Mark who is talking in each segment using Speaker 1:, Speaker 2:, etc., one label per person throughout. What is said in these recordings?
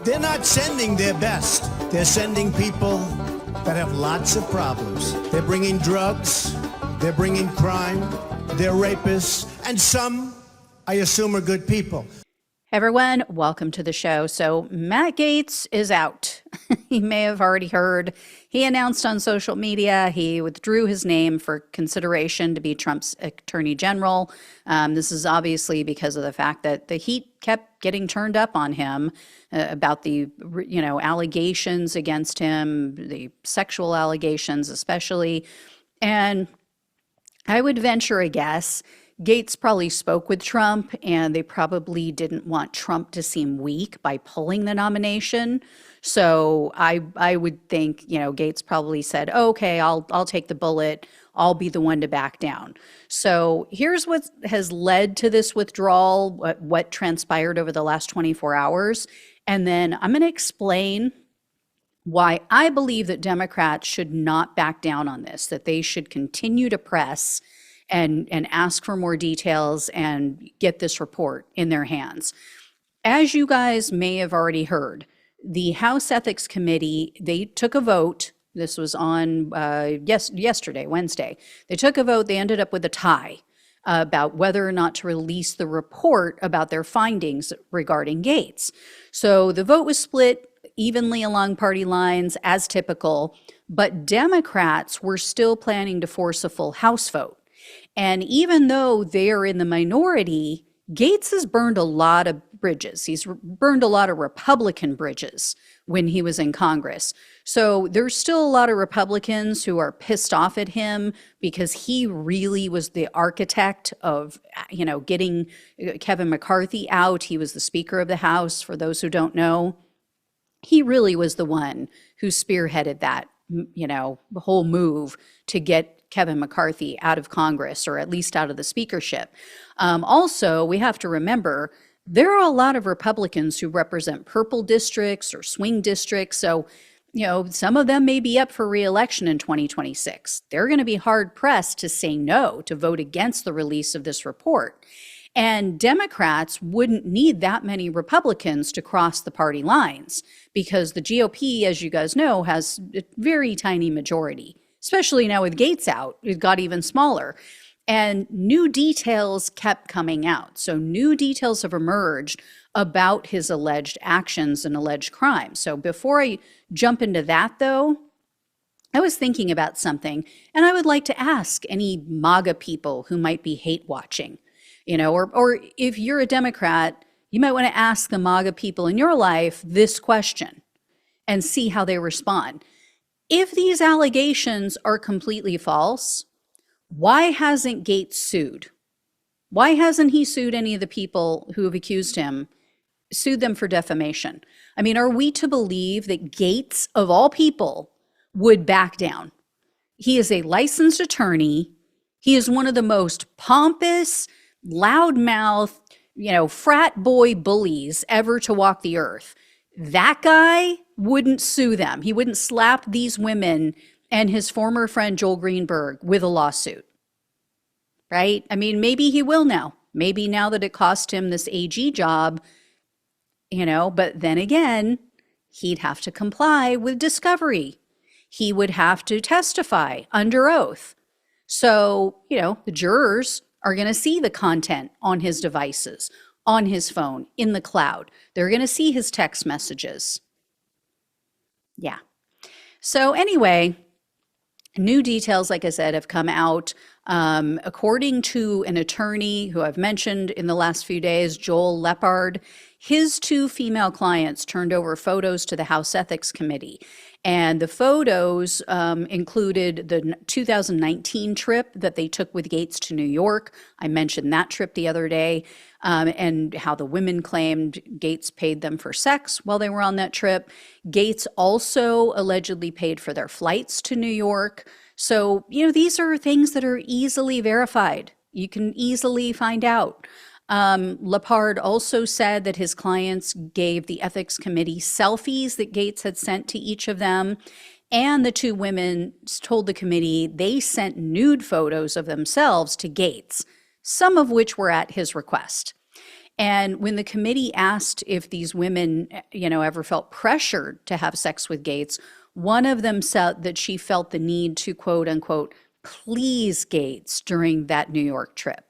Speaker 1: They're not sending their best. They're sending people that have lots of problems. They're bringing drugs, they're bringing crime, they're rapists, and some, I assume, are good people.
Speaker 2: Everyone, welcome to the show. So Matt Gaetz is out. You may have already heard. He announced on social media he withdrew his name for consideration to be Trump's attorney general. This is obviously because of the fact that the heat kept getting turned up on him about the, allegations against him, the sexual allegations especially. And I would venture a guess Gaetz probably spoke with Trump, and they probably didn't want Trump to seem weak by pulling the nomination. So I would think, Gaetz probably said, okay, I'll take the bullet. I'll be the one to back down. So here's what has led to this withdrawal, what transpired over the last 24 hours. And then I'm going to explain why I believe that Democrats should not back down on this, that they should continue to press and ask for more details and get this report in their hands. As you guys may have already heard, the House Ethics Committee, they took a vote. This was on yesterday, Wednesday. They took a vote. They ended up with a tie about whether or not to release the report about their findings regarding Gaetz. So the vote was split evenly along party lines, as typical, but Democrats were still planning to force a full House vote. And even though they're in the minority, Gaetz has burned a lot of bridges. He's burned a lot of Republican bridges when he was in Congress. So there's still a lot of Republicans who are pissed off at him because he really was the architect of, getting Kevin McCarthy out. He was the Speaker of the House, for those who don't know. He really was the one who spearheaded that, whole move to get Kevin McCarthy out of Congress, or at least out of the speakership. Also, we have to remember, there are a lot of Republicans who represent purple districts or swing districts. So, some of them may be up for re-election in 2026. They're going to be hard pressed to say no, to vote against the release of this report. And Democrats wouldn't need that many Republicans to cross the party lines, because the GOP, as you guys know, has a very tiny majority. Especially now with Gaetz out, it got even smaller. And new details kept coming out. So new details have emerged about his alleged actions and alleged crimes. So before I jump into that, though, I was thinking about something, and I would like to ask any MAGA people who might be hate watching, or if you're a Democrat, you might want to ask the MAGA people in your life this question and see how they respond. If these allegations are completely false, why hasn't Gaetz sued? Why hasn't he sued any of the people who have accused him, sued them for defamation? I mean, are we to believe that Gaetz, of all people, would back down? He is a licensed attorney. He is one of the most pompous, loudmouth, frat boy bullies ever to walk the earth. That guy wouldn't sue them. He wouldn't slap these women and his former friend Joel Greenberg with a lawsuit, right? I mean, maybe he will now. Maybe now that it cost him this AG job, but then again, he'd have to comply with discovery. He would have to testify under oath. So, the jurors are going to see the content on his devices, on his phone, in the cloud. They're going to see his text messages. Yeah. So anyway, new details, like I said, have come out. According to an attorney who I've mentioned in the last few days, Joel Lepard, his two female clients turned over photos to the House Ethics Committee. And the photos included the 2019 trip that they took with Gaetz to New York. I mentioned that trip the other day, and how the women claimed Gaetz paid them for sex while they were on that trip. Gaetz also allegedly paid for their flights to New York. So, these are things that are easily verified. You can easily find out. Lepard also said that his clients gave the ethics committee selfies that Gaetz had sent to each of them. And the two women told the committee they sent nude photos of themselves to Gaetz, some of which were at his request. And when the committee asked if these women, ever felt pressured to have sex with Gaetz, one of them said that she felt the need to, quote unquote, please Gaetz during that New York trip.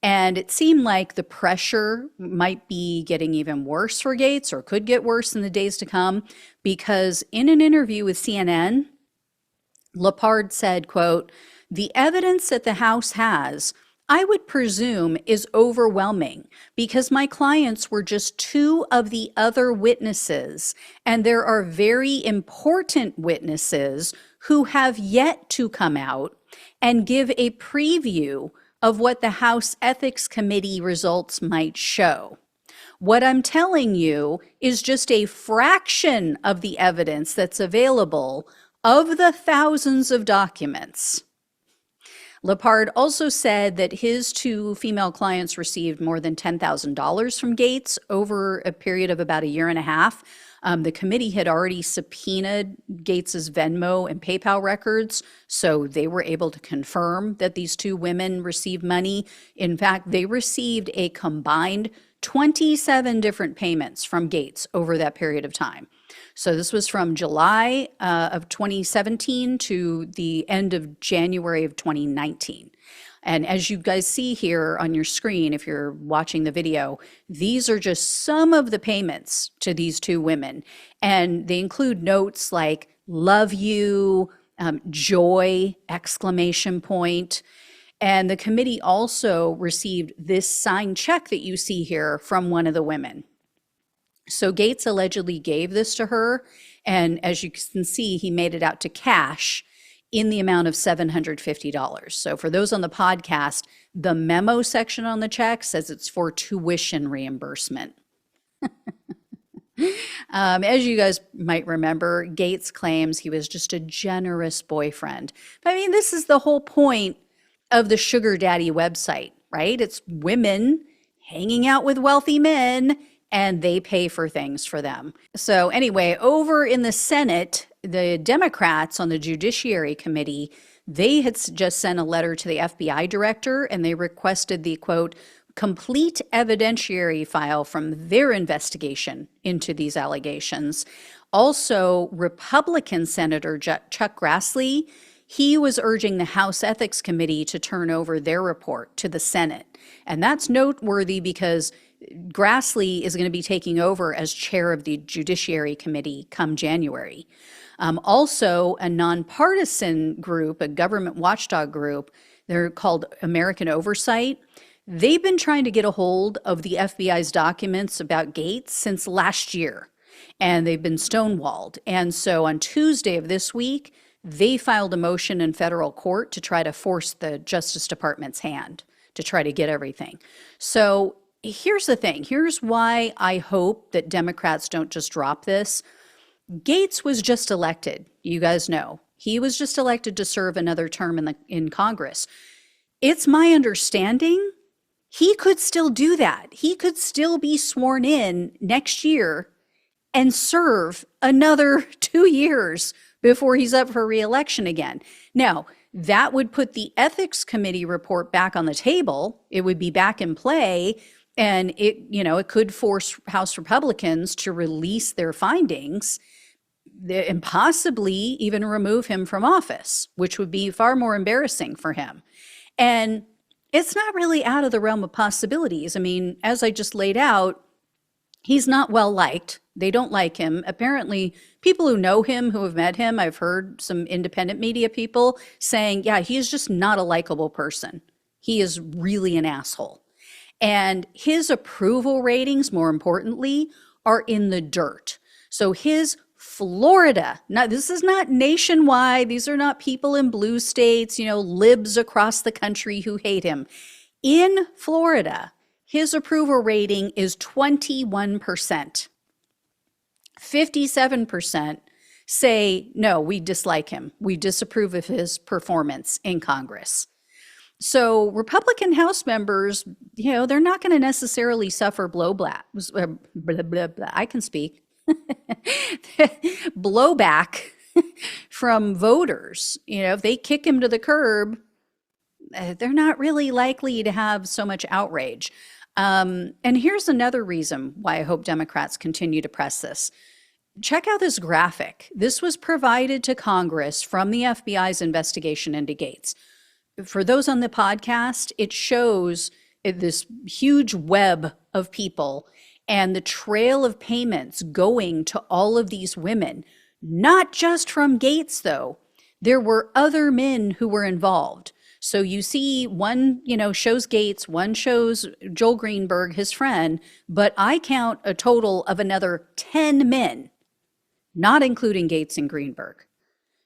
Speaker 2: And it seemed like the pressure might be getting even worse for Gaetz, or could get worse in the days to come, because in an interview with CNN, Lepard said, quote, "The evidence that the House has, I would presume, is overwhelming because my clients were just two of the other witnesses, and there are very important witnesses who have yet to come out and give a preview of what the House Ethics Committee results might show. What I'm telling you is just a fraction of the evidence that's available of the thousands of documents." Lepard also said that his two female clients received more than $10,000 from Gaetz over a period of about a year and a half. The committee had already subpoenaed Gaetz's Venmo and PayPal records, so they were able to confirm that these two women received money. In fact, they received a combined 27 different payments from Gaetz over that period of time. So this was from July of 2017 to the end of January of 2019. And as you guys see here on your screen, if you're watching the video, these are just some of the payments to these two women. And they include notes like "love you," "joy," exclamation point. And the committee also received this signed check that you see here from one of the women. So Gaetz allegedly gave this to her, and as you can see, he made it out to cash in the amount of $750. So for those on the podcast, the memo section on the check says it's for tuition reimbursement. As you guys might remember, Gaetz claims he was just a generous boyfriend. But I mean, this is the whole point of the sugar daddy website, right? It's women hanging out with wealthy men, and they pay for things for them. So anyway, over in the Senate, the Democrats on the Judiciary Committee, they had just sent a letter to the FBI director, and they requested the, quote, "complete evidentiary file from their investigation into these allegations." Also, Republican Senator Chuck Grassley, he was urging the House Ethics Committee to turn over their report to the Senate. And that's noteworthy because Grassley is going to be taking over as chair of the Judiciary Committee come January. Also, a nonpartisan group, a government watchdog group, they're called American Oversight. They've been trying to get a hold of the FBI's documents about Gaetz since last year, and they've been stonewalled. And so on Tuesday of this week, they filed a motion in federal court to try to force the Justice Department's hand to try to get everything. So here's the thing. Here's why I hope that Democrats don't just drop this. Gaetz was just elected. You guys know. He was just elected to serve another term in Congress. It's my understanding he could still do that. He could still be sworn in next year and serve another 2 years before he's up for re-election again. Now, that would put the Ethics Committee report back on the table. It would be back in play, and it could force House Republicans to release their findings and possibly even remove him from office, which would be far more embarrassing for him. And it's not really out of the realm of possibilities. I mean, as I just laid out, he's not well liked. They don't like him. Apparently, people who know him, who have met him, I've heard some independent media people saying, yeah, he's just not a likable person. He is really an asshole. And his approval ratings, more importantly, are in the dirt. So his Florida, now this is not nationwide. These are not people in blue states, libs across the country who hate him. In Florida, his approval rating is 21%. 57% say, no, we dislike him. We disapprove of his performance in Congress. So Republican House members, they're not going to necessarily suffer I can speak. blowback from voters. If they kick him to the curb, they're not really likely to have so much outrage. And here's another reason why I hope Democrats continue to press this. Check out this graphic. This was provided to Congress from the FBI's investigation into Gaetz. For those on the podcast, it shows this huge web of people and the trail of payments going to all of these women, not just from Gaetz, though. There were other men who were involved. So you see one, shows Gaetz, one shows Joel Greenberg, his friend, but I count a total of another 10 men, not including Gaetz and Greenberg.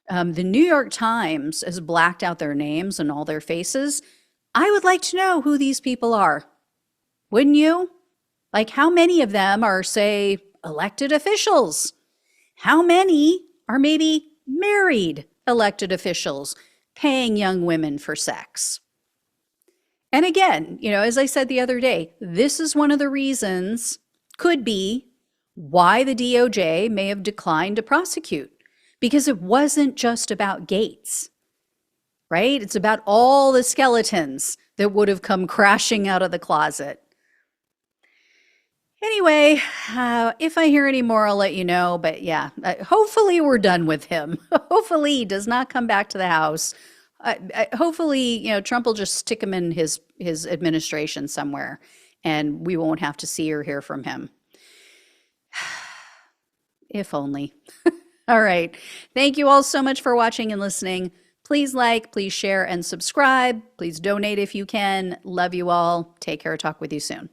Speaker 2: The New York Times has blacked out their names and all their faces. I would like to know who these people are. Wouldn't you? Like, how many of them are, say, elected officials? How many are maybe married elected officials paying young women for sex? And again, as I said the other day, this is one of the reasons, could be, why the DOJ may have declined to prosecute. Because it wasn't just about Gaetz, right? It's about all the skeletons that would have come crashing out of the closet. Anyway, if I hear any more, I'll let you know. But yeah, hopefully we're done with him. Hopefully he does not come back to the House. Hopefully, Trump will just stick him in his administration somewhere, and we won't have to see or hear from him. If only. All right. Thank you all so much for watching and listening. Please like, please share, and subscribe. Please donate if you can. Love you all. Take care. Talk with you soon.